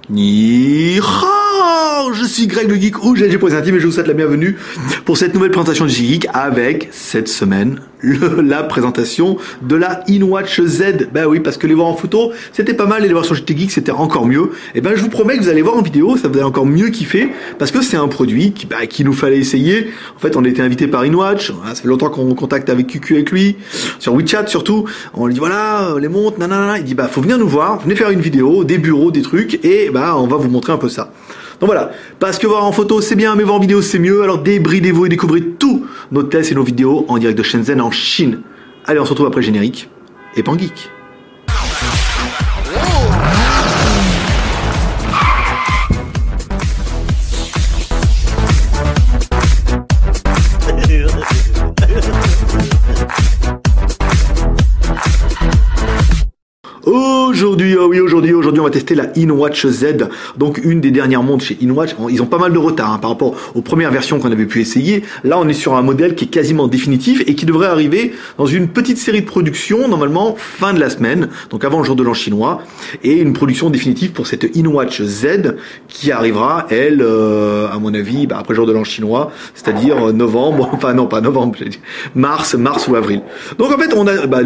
Ni hao, je suis Greg le Geek ou GLG pour les intimes et je vous souhaite la bienvenue pour cette nouvelle présentation de Geek avec cette semaine la présentation de la InWatch Z. Ben oui, parce que les voir en photo c'était pas mal et les voir sur GT Geek c'était encore mieux. Et ben je vous promets que vous allez voir en vidéo, ça vous allez encore mieux kiffer parce que c'est un produit qui nous fallait essayer. En fait on a été invité par InWatch, ça fait longtemps qu'on contacte avec QQ avec lui, sur WeChat surtout. On lui dit voilà les montres, nanana. Il dit bah faut venir nous voir, venez faire une vidéo, des bureaux, des trucs et bah on va vous montrer un peu ça. Donc voilà, parce que voir en photo c'est bien, mais voir en vidéo c'est mieux, alors débridez-vous et découvrez tous nos tests et nos vidéos en direct de Shenzhen en Chine. Allez, on se retrouve après le générique, et pan geek. Aujourd'hui, on va tester la InWatch Z, donc une des dernières montres chez InWatch. Ils ont pas mal de retard par rapport aux premières versions qu'on avait pu essayer. Là, on est sur un modèle qui est quasiment définitif et qui devrait arriver dans une petite série de production, normalement fin de la semaine, donc avant le jour de l'an chinois, et une production définitive pour cette InWatch Z qui arrivera, elle, à mon avis, après le jour de l'an chinois, c'est-à-dire novembre, enfin non, pas novembre, mars ou avril. Donc en fait,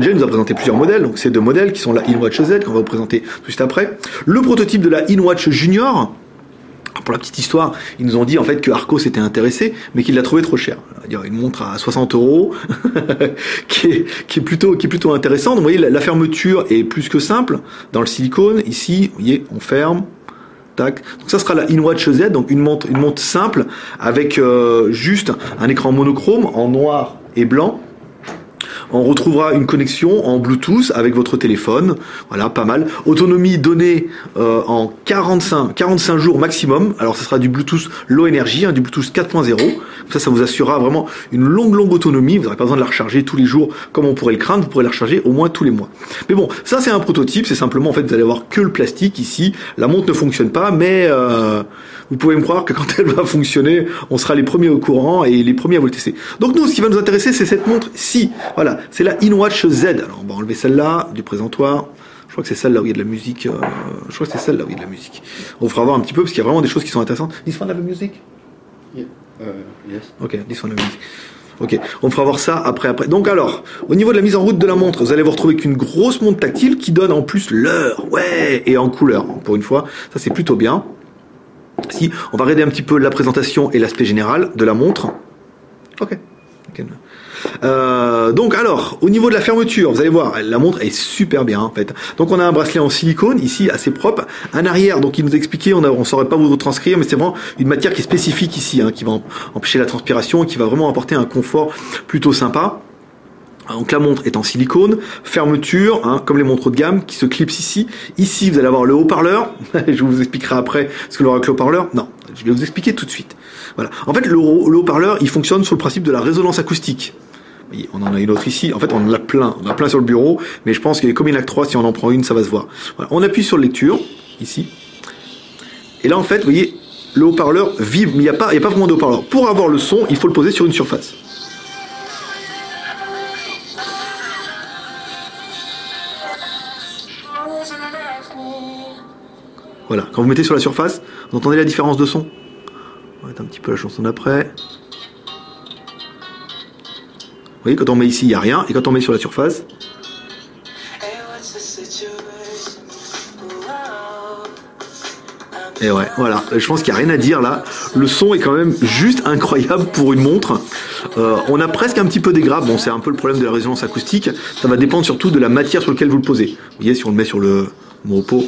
Jay nous a présenté plusieurs modèles, donc ces deux modèles qui sont la InWatch Z qu'on va vous présenter juste après. Le prototype de la InWatch Junior. Pour la petite histoire, ils nous ont dit en fait que Arco s'était intéressé, mais qu'il l'a trouvé trop cher. C'est-à-dire une montre à 60 €, qui est plutôt intéressante. Donc, vous voyez, la fermeture est plus que simple. Dans le silicone, ici, vous voyez, on ferme. Tac. Donc ça sera la InWatch Z, donc une montre simple avec juste un écran monochrome en noir et blanc. On retrouvera une connexion en Bluetooth avec votre téléphone. Voilà, pas mal. Autonomie donnée en 45 jours maximum. Alors, ce sera du Bluetooth Low Energy, du Bluetooth 4.0. Ça vous assurera vraiment une longue autonomie. Vous n'aurez pas besoin de la recharger tous les jours comme on pourrait le craindre. Vous pourrez la recharger au moins tous les mois. Mais bon, ça c'est un prototype. C'est simplement, en fait, vous allez avoir que le plastique ici. La montre ne fonctionne pas, mais vous pouvez me croire que quand elle va fonctionner, on sera les premiers au courant et les premiers à vous le tester. Donc nous, ce qui va nous intéresser, c'est cette montre-ci. Voilà, c'est la InWatch Z. Alors on va enlever celle-là du présentoir. Je crois que c'est celle-là où il y a de la musique. On vous fera voir un petit peu parce qu'il y a vraiment des choses qui sont intéressantes. This one have a music? Yeah. Yes. Ok, this one have a music. Ok, on fera voir ça après. Donc alors, au niveau de la mise en route de la montre, vous allez vous retrouver avec une grosse montre tactile qui donne en plus l'heure. Ouais, et en couleur. Pour une fois, ça c'est plutôt bien. Si, on va regarder un petit peu la présentation et l'aspect général de la montre. Ok. Donc alors, au niveau de la fermeture, vous allez voir, la montre est super bien en fait. Donc on a un bracelet en silicone ici, assez propre. Un arrière, donc il nous expliquait, on saurait pas vous retranscrire, mais c'est vraiment une matière qui est spécifique ici, qui va empêcher la transpiration et qui va vraiment apporter un confort plutôt sympa. Donc la montre est en silicone, fermeture, comme les montres haut de gamme, qui se clipsent ici. Ici, vous allez avoir le haut-parleur. Je vous expliquerai après ce que l'on aura avec le haut-parleur. Non, je vais vous expliquer tout de suite. Voilà. En fait, le haut-parleur, il fonctionne sur le principe de la résonance acoustique. Vous voyez, on en a une autre ici. En fait, on en a plein. On en a plein sur le bureau, mais je pense qu'il y a comme il y en a que 3, si on en prend une, ça va se voir. Voilà. On appuie sur lecture, ici. Et là, en fait, vous voyez, le haut-parleur vibre, mais il n'y a pas vraiment de haut-parleur. Pour avoir le son, il faut le poser sur une surface. Voilà, quand vous mettez sur la surface, vous entendez la différence de son. On va mettre un petit peu la chanson d'après. Vous voyez, quand on met ici, il n'y a rien, et quand on met sur la surface... Et ouais, voilà, je pense qu'il n'y a rien à dire là. Le son est quand même juste incroyable pour une montre. On a presque un petit peu des graves, bon c'est un peu le problème de la résonance acoustique. Ça va dépendre surtout de la matière sur laquelle vous le posez. Vous voyez, si on le met sur le repos...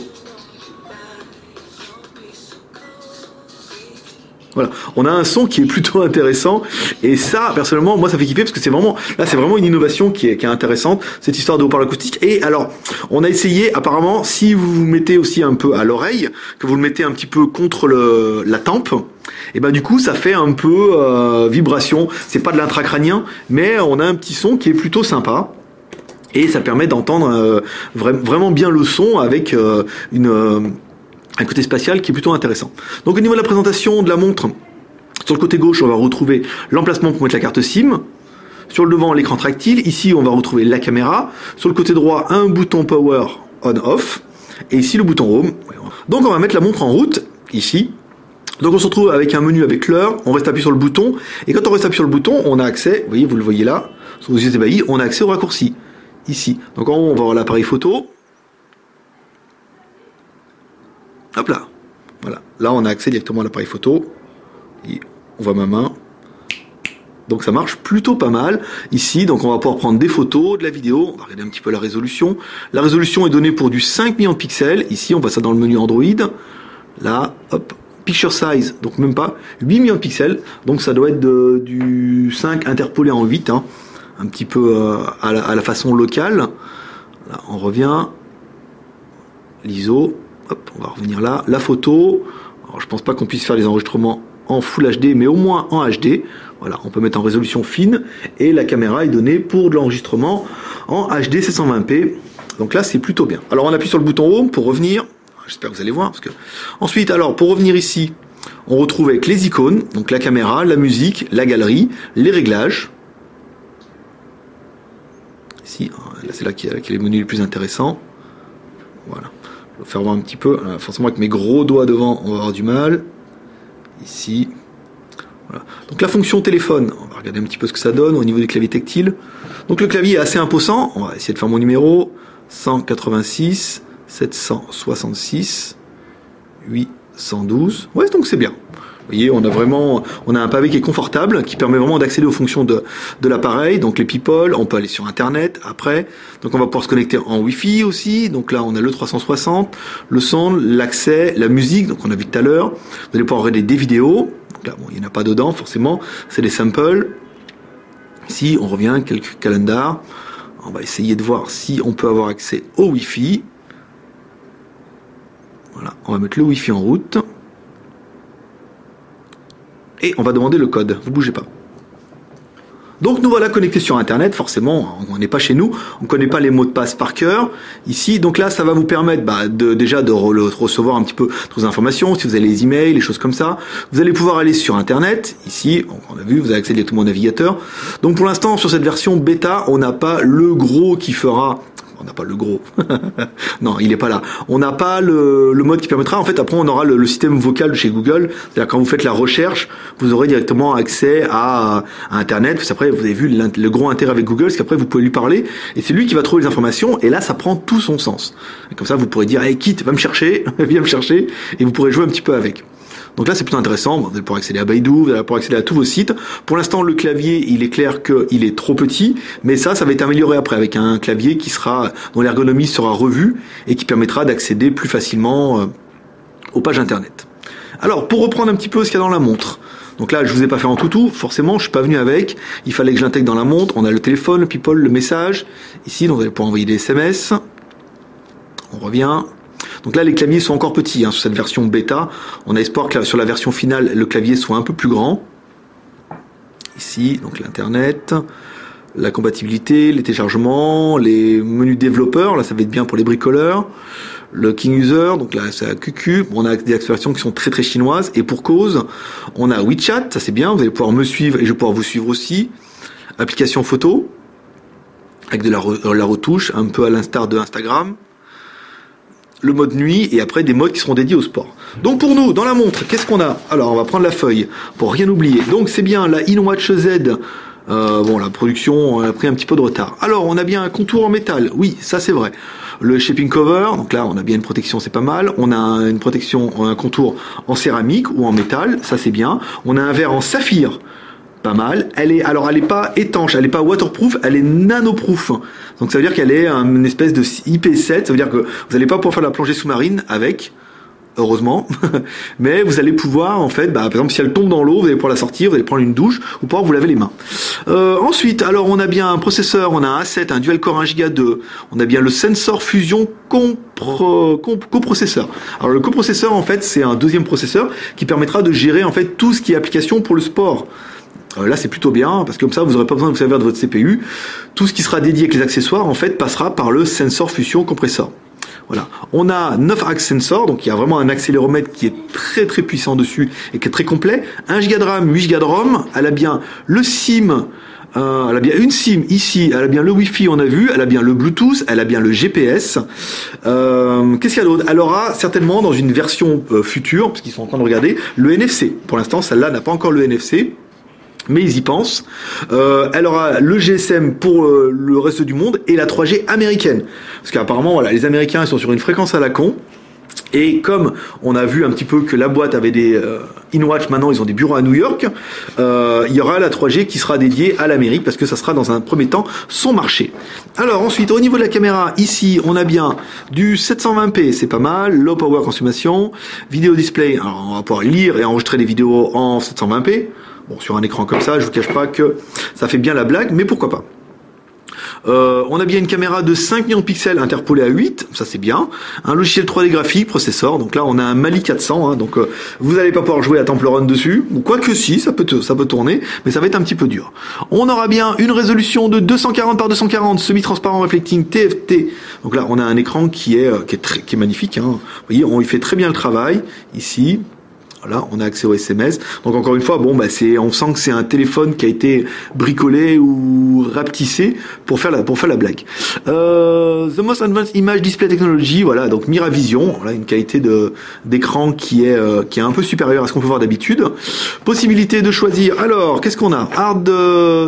Voilà, on a un son qui est plutôt intéressant et ça, personnellement, moi ça fait kiffer parce que c'est vraiment une innovation qui est intéressante, cette histoire de haut-parleur acoustique. Et alors, on a essayé, apparemment, si vous vous mettez aussi un peu à l'oreille, que vous le mettez un petit peu contre la tempe, et ben du coup ça fait un peu vibration. C'est pas de l'intracrânien, mais on a un petit son qui est plutôt sympa. Et ça permet d'entendre vraiment bien le son avec un côté spatial qui est plutôt intéressant. Donc au niveau de la présentation de la montre, sur le côté gauche, on va retrouver l'emplacement pour mettre la carte SIM. Sur le devant, l'écran tactile. Ici, on va retrouver la caméra. Sur le côté droit, un bouton power on-off. Et ici, le bouton home. Donc on va mettre la montre en route, ici. Donc on se retrouve avec un menu avec l'heure, on reste appuyé sur le bouton, et quand on reste appuyé sur le bouton, on a accès, vous voyez, vous le voyez là, sur vos yeux ébahis, on a accès au raccourci, ici. Donc en haut, on va avoir l'appareil photo. Hop là, voilà. Là, on a accès directement à l'appareil photo. Et on voit ma main. Donc ça marche plutôt pas mal. Ici, donc on va pouvoir prendre des photos, de la vidéo. On va regarder un petit peu la résolution. La résolution est donnée pour du 5 millions de pixels. Ici, on voit ça dans le menu Android. Là, hop. Picture size, donc même pas 8 millions de pixels, donc ça doit être du 5 interpolé en 8, hein, un petit peu à la façon locale. Là, on revient, l'ISO, hop, on va revenir là, la photo. Alors, je pense pas qu'on puisse faire les enregistrements en Full HD, mais au moins en HD. Voilà, on peut mettre en résolution fine, et la caméra est donnée pour de l'enregistrement en HD 720p. Donc là, c'est plutôt bien. Alors, on appuie sur le bouton Home pour revenir. J'espère que vous allez voir. Parce que... Ensuite, alors, pour revenir ici, on retrouve avec les icônes, donc la caméra, la musique, la galerie, les réglages. Ici, c'est là qu'il y a les menus les plus intéressants. Voilà. Je vais faire voir un petit peu. Forcément, avec mes gros doigts devant, on va avoir du mal. Ici. Voilà. Donc la fonction téléphone, on va regarder un petit peu ce que ça donne au niveau du clavier tactile. Donc le clavier est assez imposant. On va essayer de faire mon numéro. 186. 766, 812. Ouais, donc c'est bien. Vous voyez, on a un pavé qui est confortable, qui permet vraiment d'accéder aux fonctions de l'appareil. Donc les people, on peut aller sur Internet après. Donc on va pouvoir se connecter en Wi-Fi aussi. Donc là, on a le 360, le son, l'accès, la musique. Donc on a vu tout à l'heure. Vous allez pouvoir regarder des vidéos. Donc là, bon, il n'y en a pas dedans, forcément. C'est des samples. Ici, on revient, quelques calendars. On va essayer de voir si on peut avoir accès au Wi-Fi. Voilà, on va mettre le Wi-Fi en route. Et on va demander le code. Vous bougez pas. Donc nous voilà connectés sur Internet. Forcément, on n'est pas chez nous. On ne connaît pas les mots de passe par cœur. Ici, donc là, ça va vous permettre déjà de recevoir un petit peu d'autres informations. Si vous avez les emails, les choses comme ça. Vous allez pouvoir aller sur Internet. Ici, on a vu, vous avez accès directement au navigateur. Donc pour l'instant, sur cette version bêta, on n'a pas le gros qui fera... On n'a pas le gros. Non, il n'est pas là. On n'a pas le mode qui permettra. En fait, après, on aura le système vocal de chez Google. C'est-à-dire, quand vous faites la recherche, vous aurez directement accès à Internet. Parce qu'après, vous avez vu le gros intérêt avec Google, c'est qu'après, vous pouvez lui parler. Et c'est lui qui va trouver les informations. Et là, ça prend tout son sens. Et comme ça, vous pourrez dire, hey, Kit, va me chercher, viens me chercher. Et vous pourrez jouer un petit peu avec. Donc là, c'est plutôt intéressant. Vous allez pouvoir accéder à Baidu, vous allez pouvoir accéder à tous vos sites. Pour l'instant, le clavier, il est clair qu'il est trop petit, mais ça va être amélioré après avec un clavier dont l'ergonomie sera revue et qui permettra d'accéder plus facilement aux pages internet. Alors, pour reprendre un petit peu ce qu'il y a dans la montre. Donc là, je vous ai pas fait en toutou. Forcément, je suis pas venu avec. Il fallait que je l'intègre dans la montre. On a le téléphone, le people, le message. Ici, donc vous allez pouvoir envoyer des SMS. On revient. Donc là, les claviers sont encore petits, sur cette version bêta. On a espoir que sur la version finale, le clavier soit un peu plus grand. Ici, donc l'Internet, la compatibilité, les téléchargements, les menus développeurs. Là, ça va être bien pour les bricoleurs. Le King User, donc là, c'est à QQ. On a des versions qui sont très très chinoises. Et pour cause, on a WeChat, ça c'est bien. Vous allez pouvoir me suivre et je vais pouvoir vous suivre aussi. Application photo, avec de la retouche, un peu à l'instar de Instagram. Le mode nuit et après des modes qui seront dédiés au sport. Donc pour nous, dans la montre, qu'est-ce qu'on a? Alors on va prendre la feuille pour rien oublier. Donc c'est bien la InWatch Z. Bon, la production a pris un petit peu de retard. Alors on a bien un contour en métal. Oui, ça c'est vrai. Le shaping cover, donc là on a bien une protection, c'est pas mal. On a une protection, un contour en céramique ou en métal, ça c'est bien. On a un verre en saphir. Pas mal. Elle est pas étanche, elle est pas waterproof, elle est nanoproof. Donc ça veut dire qu'elle est une espèce de IP7, ça veut dire que vous n'allez pas pouvoir faire la plongée sous-marine avec, heureusement, mais vous allez pouvoir, en fait, par exemple, si elle tombe dans l'eau, vous allez pouvoir la sortir, vous allez prendre une douche, ou pouvoir vous laver les mains. Ensuite, alors on a bien un processeur, on a un A7, un dual-core 1 Go 2, on a bien le Sensor Fusion coprocesseur. Alors le coprocesseur, en fait, c'est un deuxième processeur qui permettra de gérer, en fait, tout ce qui est application pour le sport. Là c'est plutôt bien parce que comme ça vous n'aurez pas besoin de vous servir de votre CPU. Tout ce qui sera dédié avec les accessoires en fait passera par le Sensor Fusion Compressor. Voilà. On a 9 axes sensor, donc il y a vraiment un accéléromètre qui est très très puissant dessus et qui est très complet. 1 Go de RAM, 8 Go de ROM. Elle a bien le SIM Elle a bien une SIM ici, elle a bien le Wi-Fi, on a vu, elle a bien le Bluetooth, elle a bien le GPS. Qu'est-ce qu'il y a d'autre? Elle aura certainement dans une version future, parce qu'ils sont en train de regarder, le NFC. Pour l'instant, celle-là n'a pas encore le NFC. Mais ils y pensent. Elle aura le GSM pour le reste du monde et la 3G américaine. Parce qu'apparemment, voilà, les Américains ils sont sur une fréquence à la con. Et comme on a vu un petit peu que la boîte avait des InWatch, maintenant ils ont des bureaux à New York, il y aura la 3G qui sera dédiée à l'Amérique parce que ça sera dans un premier temps son marché. Alors ensuite, au niveau de la caméra, ici on a bien du 720p, c'est pas mal, low power consommation, vidéo display, alors on va pouvoir lire et enregistrer des vidéos en 720p. Bon, sur un écran comme ça, je vous cache pas que ça fait bien la blague, mais pourquoi pas. On a bien une caméra de 5 millions de pixels interpolée à 8, ça c'est bien. Un logiciel 3D graphique, processeur, donc là on a un Mali 400, hein, donc vous n'allez pas pouvoir jouer à Temple Run dessus, ou quoi que si, ça peut tourner, mais ça va être un petit peu dur. On aura bien une résolution de 240 par 240, semi-transparent reflecting TFT, donc là on a un écran qui est magnifique, hein. Vous voyez, il fait très bien le travail, ici. Voilà, on a accès au SMS. Donc encore une fois, bon, bah on sent que c'est un téléphone qui a été bricolé ou rapetissé pour faire la blague. The Most Advanced Image Display Technology, voilà, donc Miravision, voilà, une qualité d'écran qui est un peu supérieure à ce qu'on peut voir d'habitude. Possibilité de choisir. Alors, qu'est-ce qu'on a? Hard,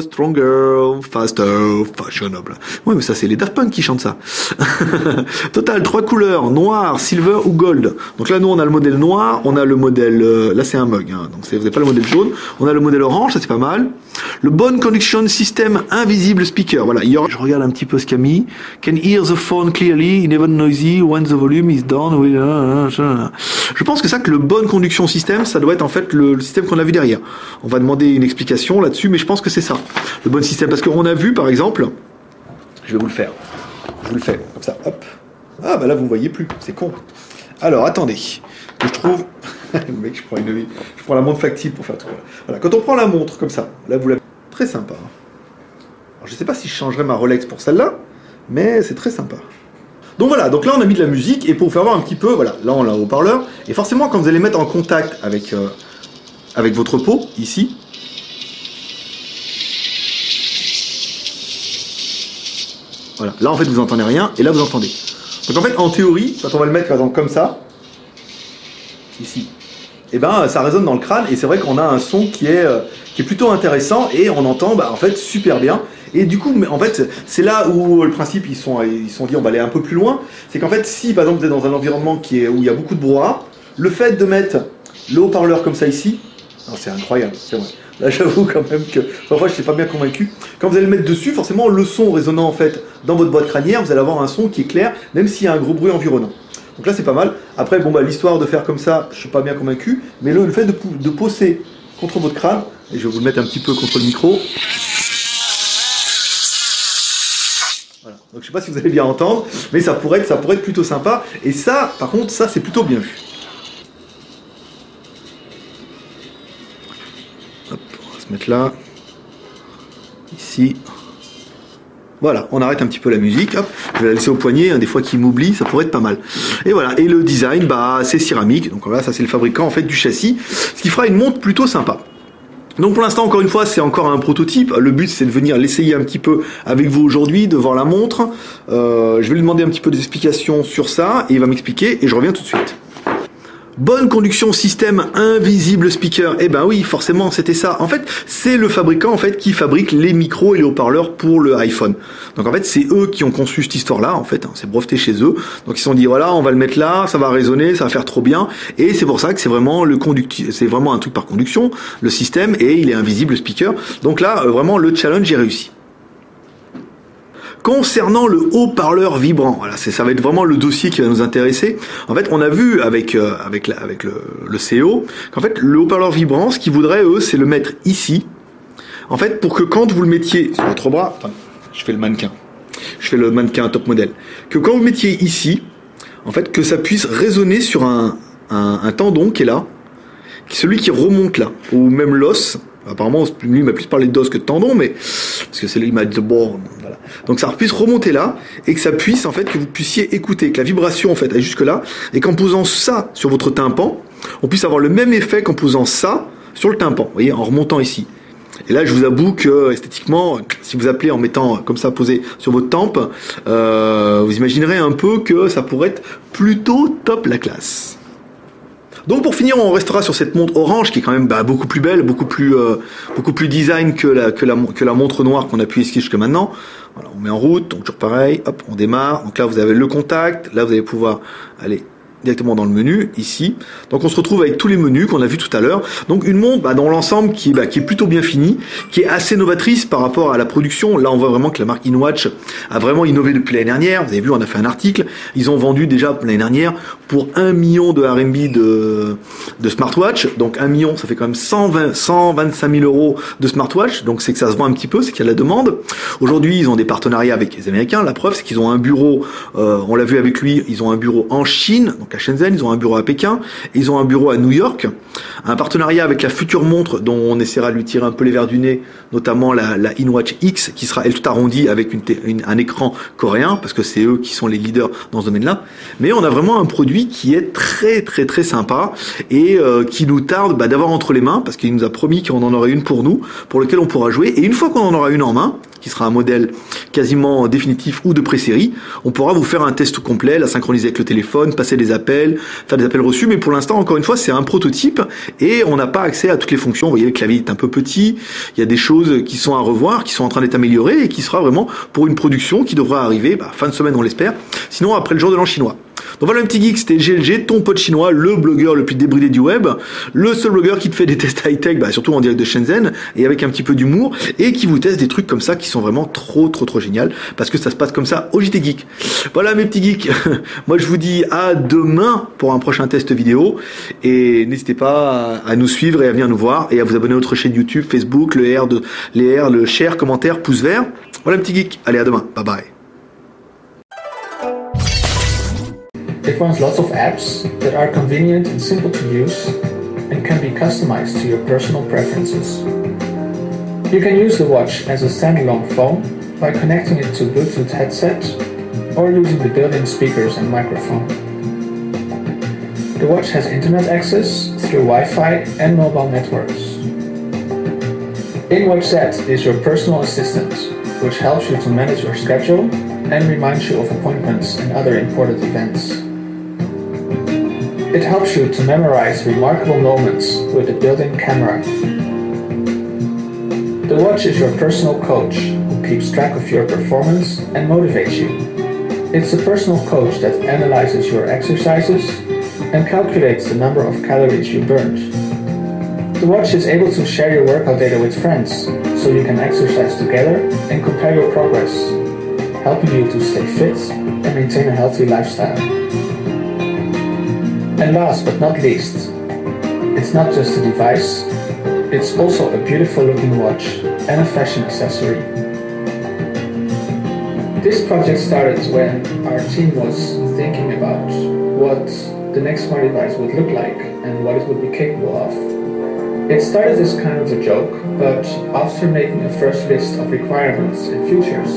stronger, faster, fashionable. Ouais, mais ça c'est les Daft Punk qui chantent ça. Total, 3 couleurs, noir, silver ou gold. Donc là, nous on a le modèle noir, on a le modèle là c'est un mug, hein, donc vous n'avez pas le modèle jaune. On a le modèle orange, ça c'est pas mal. Le Bone Conduction System Invisible Speaker. Voilà, je regarde un petit peu ce qu'a mis. Can hear the phone clearly, never noisy when the volume is down. Je pense que le Bone Conduction System, ça doit être en fait le système qu'on a vu derrière. On va demander une explication là-dessus, mais je pense que c'est ça, le Bone System, parce qu'on a vu par exemple, je vais vous le faire. Je vous le fais comme ça, hop. Ah bah là vous ne voyez plus, c'est con. Alors attendez, que je trouve. Le mec, je prends la montre factile pour faire tout. Voilà, quand on prend la montre comme ça, là vous l'avez. Très sympa. Alors, je sais pas si je changerais ma Rolex pour celle-là, mais c'est très sympa. Donc voilà, donc là on a mis de la musique et pour vous faire voir un petit peu, voilà, là on a un haut-parleur et forcément quand vous allez mettre en contact avec votre peau ici. Voilà, là en fait vous entendez rien et là vous entendez. Donc en fait en théorie, quand on va le mettre par exemple comme ça, ici, et ben ça résonne dans le crâne et c'est vrai qu'on a un son qui est plutôt intéressant et on entend en fait super bien. Et du coup, en fait, c'est là où le principe ils sont dit on va aller un peu plus loin. C'est qu'en fait, si par exemple vous êtes dans un environnement où il y a beaucoup de brouhaha, le fait de mettre le haut-parleur comme ça ici, c'est incroyable, c'est vrai. Là, j'avoue quand même que parfois je ne suis pas bien convaincu. Quand vous allez le mettre dessus, forcément, le son résonnant en fait dans votre boîte crânière, vous allez avoir un son qui est clair, même s'il y a un gros bruit environnant. Donc là, c'est pas mal. Après, bon l'histoire de faire comme ça, je suis pas bien convaincu, mais le fait de poser contre votre crâne, et je vais vous le mettre un petit peu contre le micro. Voilà. Donc je sais pas si vous allez bien entendre, mais ça pourrait être plutôt sympa. Et ça, par contre, ça c'est plutôt bien vu. Hop, on va se mettre là, ici. Voilà, on arrête un petit peu la musique, hop, je vais la laisser au poignet, hein, des fois qu'il m'oublie, ça pourrait être pas mal. Et voilà, et le design, c'est céramique, donc voilà, ça c'est le fabricant en fait du châssis, ce qui fera une montre plutôt sympa. Donc pour l'instant, encore une fois, c'est encore un prototype, le but c'est de venir l'essayer un petit peu avec vous aujourd'hui, de voir la montre. Je vais lui demander un petit peu des explications sur ça, et il va m'expliquer, et je reviens tout de suite. Bonne conduction système invisible speaker. Eh ben oui, forcément, c'était ça. En fait, c'est le fabricant en fait qui fabrique les micros et les haut-parleurs pour le iPhone. Donc en fait, c'est eux qui ont conçu cette histoire-là. En fait, hein, c'est breveté chez eux. Donc ils se sont dit voilà, on va le mettre là, ça va résonner, ça va faire trop bien. Et c'est pour ça que c'est vraiment c'est vraiment un truc par conduction, le système, et il est invisible speaker. Donc là, vraiment, le challenge est réussi. Concernant le haut-parleur vibrant, voilà, ça va être vraiment le dossier qui va nous intéresser. En fait, on a vu avec le CEO qu'en fait, le haut-parleur vibrant, ce qu'ils voudraient, eux, c'est le mettre ici. En fait, pour que quand vous le mettiez sur votre bras, attendez, je fais le mannequin top modèle, que quand vous le mettiez ici, en fait, que ça puisse résonner sur un tendon qui est là, celui qui remonte là, ou même l'os. Apparemment, lui m'a plus parlé d'os que de tendon, mais parce que c'est lui, il m'a dit bon, voilà. Donc ça puisse remonter là et que ça puisse en fait que vous puissiez écouter, que la vibration en fait aille jusque là et qu'en posant ça sur votre tympan, on puisse avoir le même effet qu'en posant ça sur le tympan. Vous voyez, en remontant ici. Et là, je vous avoue que esthétiquement, si vous appelez en mettant comme ça posé sur votre tempe, vous imaginerez un peu que ça pourrait être plutôt top la classe. Donc pour finir, on restera sur cette montre orange qui est quand même beaucoup plus belle, beaucoup plus design que la montre noire qu'on a pu essayer jusqu'à maintenant. Voilà, on met en route, donc toujours pareil, hop, on démarre. Donc là, vous avez le contact, là vous allez pouvoir aller directement dans le menu, ici. Donc on se retrouve avec tous les menus qu'on a vus tout à l'heure. Donc une montre dans l'ensemble qui est plutôt bien finie, qui est assez novatrice par rapport à la production. Là on voit vraiment que la marque InWatch a vraiment innové depuis l'année dernière. Vous avez vu, on a fait un article. Ils ont vendu déjà l'année dernière pour 1 million de RMB de smartwatch. Donc 1 million, ça fait quand même 125 000 euros de smartwatch. Donc c'est que ça se vend un petit peu, c'est qu'il y a de la demande. Aujourd'hui, ils ont des partenariats avec les Américains. La preuve, c'est qu'ils ont un bureau, on l'a vu avec lui, ils ont un bureau en Chine, donc à Shenzhen, ils ont un bureau à Pékin, et ils ont un bureau à New York. Un partenariat avec la future montre dont on essaiera de lui tirer un peu les verres du nez, notamment la InWatch X, qui sera elle tout arrondie avec un écran coréen, parce que c'est eux qui sont les leaders dans ce domaine-là. Mais on a vraiment un produit qui est très très très sympa et qui nous tarde d'avoir entre les mains, parce qu'il nous a promis qu'on en aurait une pour nous, pour lequel on pourra jouer. Et une fois qu'on en aura une en main, qui sera un modèle quasiment définitif ou de pré-série, on pourra vous faire un test complet, la synchroniser avec le téléphone, passer des appels, faire des appels reçus, mais pour l'instant, encore une fois, c'est un prototype et on n'a pas accès à toutes les fonctions. Vous voyez, le clavier est un peu petit, il y a des choses qui sont à revoir, qui sont en train d'être améliorées et qui sera vraiment pour une production qui devra arriver fin de semaine, on l'espère, sinon après le jour de l'an chinois. Donc voilà, un petit geek, c'était GLG, ton pote chinois, le blogueur le plus débridé du web, le seul blogueur qui te fait des tests high-tech, surtout en direct de Shenzhen, et avec un petit peu d'humour, et qui vous teste des trucs comme ça qui sont vraiment trop génial, parce que ça se passe comme ça au JT Geek. Voilà mes petits geeks, moi je vous dis à demain pour un prochain test vidéo, et n'hésitez pas à nous suivre et à venir nous voir, et à vous abonner à notre chaîne YouTube, Facebook, le share, commentaire, pouce vert. Voilà un petit geek, allez à demain, bye bye. It runs lots of apps that are convenient and simple to use and can be customized to your personal preferences. You can use the watch as a standalone phone by connecting it to Bluetooth headset or using the built-in speakers and microphone. The watch has internet access through Wi-Fi and mobile networks. InWatch Z is your personal assistant, which helps you to manage your schedule and reminds you of appointments and other important events. It helps you to memorize remarkable moments with a built-in camera. The watch is your personal coach who keeps track of your performance and motivates you. It's a personal coach that analyzes your exercises and calculates the number of calories you burned. The watch is able to share your workout data with friends, so you can exercise together and compare your progress, helping you to stay fit and maintain a healthy lifestyle. And last but not least, it's not just a device, it's also a beautiful looking watch and a fashion accessory. This project started when our team was thinking about what the next smart device would look like and what it would be capable of. It started as kind of a joke, but after making a first list of requirements and features,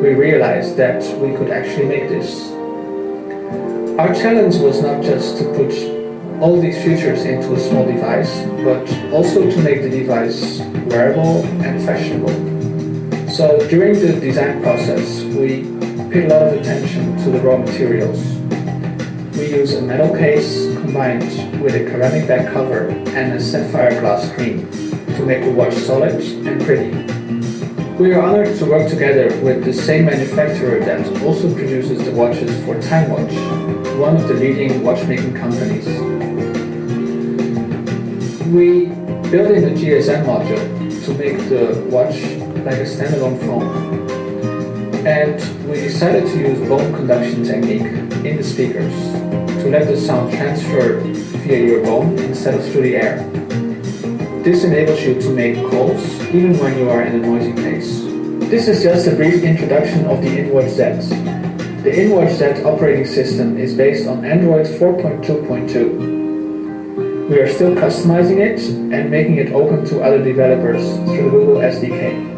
we realized that we could actually make this. Our challenge was not just to put all these features into a small device, but also to make the device wearable and fashionable. So during the design process, we paid a lot of attention to the raw materials. We use a metal case combined with a ceramic back cover and a sapphire glass screen to make the watch solid and pretty. We are honored to work together with the same manufacturer that also produces the watches for TimeWatch, one of the leading watchmaking companies. We built in a GSM module to make the watch like a standalone phone. And we decided to use bone conduction technique in the speakers to let the sound transfer via your bone instead of through the air. This enables you to make calls even when you are in a noisy place. This is just a brief introduction of the InWatch Z. The InWatch Z operating system is based on Android 4.2.2. We are still customizing it and making it open to other developers through Google SDK.